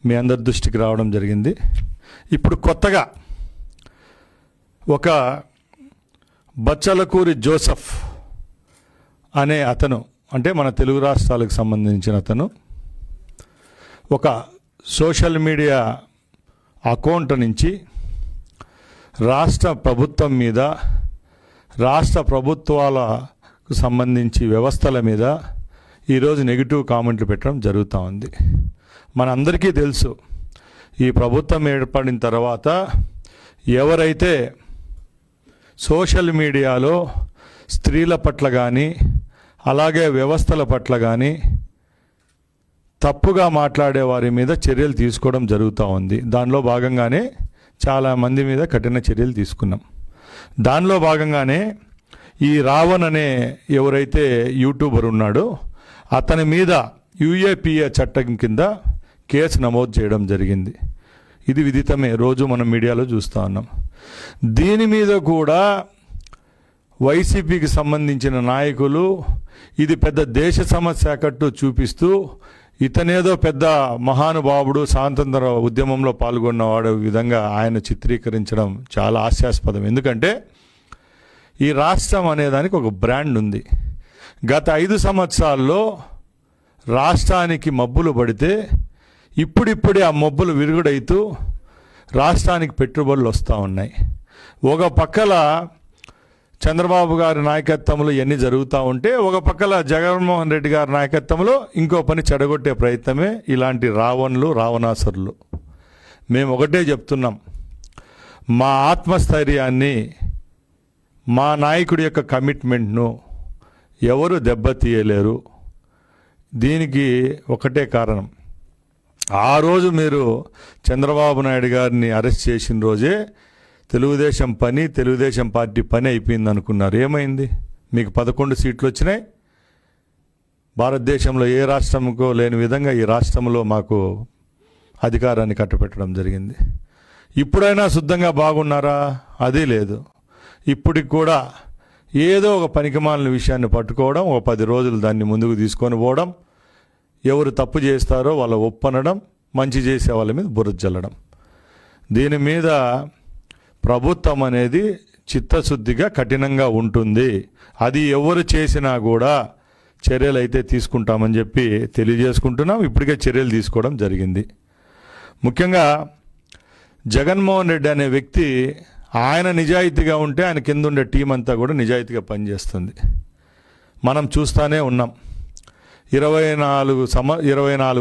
మీ అందరి దృష్టికి రావడం జరిగింది. ఇప్పుడు కొత్తగా ఒక బచ్చలకూరి జోసెఫ్ అనే అతను, అంటే మన తెలుగు రాష్ట్రాలకు సంబంధించిన అతను, ఒక సోషల్ మీడియా అకౌంట్ నుంచి రాష్ట్ర ప్రభుత్వం మీద, రాష్ట్ర ప్రభుత్వాలకు సంబంధించి వ్యవస్థల మీద ఈరోజు నెగిటివ్ కామెంట్లు పెట్టడం జరుగుతూ ఉంది. మనందరికీ తెలుసు, ఈ ప్రభుత్వం ఏర్పడిన తర్వాత ఎవరైతే సోషల్ మీడియాలో స్త్రీల పట్ల కానీ అలాగే వ్యవస్థల పట్ల కానీ తప్పుగా మాట్లాడే వారి మీద చర్యలు తీసుకోవడం జరుగుతూ ఉంది. దానిలో భాగంగానే చాలామంది మీద కఠిన చర్యలు తీసుకున్నాం. దానిలో భాగంగానే ఈ రావణ్ అనే ఎవరైతే యూట్యూబర్ ఉన్నాడో అతని మీద యూఏపీఏ చట్టం కింద కేసు నమోదు చేయడం జరిగింది. ఇది విదితమే, రోజు మనం మీడియాలో చూస్తూ ఉన్నాం. దీని మీద కూడా వైసీపీకి సంబంధించిన నాయకులు ఇది పెద్ద దేశ సమస్య కట్టు చూపిస్తూ ఇతనేదో పెద్ద మహానుభావుడు, స్వాతంత్ర ఉద్యమంలో పాల్గొన్నవాడు విధంగా ఆయన చిత్రీకరించడం చాలా హాస్యాస్పదం. ఎందుకంటే ఈ రాష్ట్రం అనేదానికి ఒక బ్రాండ్ ఉంది. గత 5 సంవత్సరాల్లో రాష్ట్రానికి మబ్బులు పడితే ఇప్పుడిప్పుడే ఆ మబ్బులు విరుగుడైతూ రాష్ట్రానికి పెట్టుబడులు వస్తూ ఉన్నాయి. ఒక పక్కల చంద్రబాబు గారి నాయకత్వంలో ఇవన్నీ జరుగుతూ ఉంటే, ఒక పక్కల జగన్మోహన్ రెడ్డి గారి నాయకత్వంలో ఇంకో పని చెడగొట్టే ప్రయత్నమే ఇలాంటి రావణులు, రావణాసురులు. మేము ఒకటే చెప్తున్నాం, మా ఆత్మస్థైర్యాన్ని, మా నాయకుడి యొక్క కమిట్మెంట్ను ఎవరు దెబ్బతీయలేరు. దీనికి ఒకటే కారణం, ఆ రోజు మీరు చంద్రబాబు నాయుడు గారిని అరెస్ట్ చేసిన రోజే తెలుగుదేశం పని, తెలుగుదేశం పార్టీ పని అయిపోయింది అనుకున్నారు. ఏమైంది? మీకు 11 సీట్లు వచ్చినాయి. భారతదేశంలో ఏ రాష్ట్రంకో లేని విధంగా ఈ రాష్ట్రంలో మాకు అధికారాన్ని కట్టపెట్టడం జరిగింది. ఇప్పుడైనా శుద్ధంగా బాగున్నారా? అది లేదు. ఇప్పటికి కూడా ఏదో ఒక పనికిమాలిన విషయాన్ని పట్టుకోవడం, ఒక 10 రోజులు దాన్ని ముందుకు తీసుకొని పోవడం, ఎవరు తప్పు చేస్తారో వాళ్ళ ఒప్పనడం, మంచి చేసే వాళ్ళ మీద బురద జల్లడం. దీని మీద ప్రభుత్వం అనేది చిత్తశుద్ధిగా కఠినంగా ఉంటుంది. అది ఎవరు చేసినా కూడా చర్యలు అయితే తీసుకుంటామని చెప్పి తెలియజేసుకుంటున్నాం. ఇప్పటికే చర్యలు తీసుకోవడం జరిగింది. ముఖ్యంగా జగన్మోహన్ రెడ్డి అనే వ్యక్తి, ఆయన నిజాయితీగా ఉంటే ఆయన కింద ఉండే టీం అంతా కూడా నిజాయితీగా పనిచేస్తుంది. మనం చూస్తూనే ఉన్నాం. 24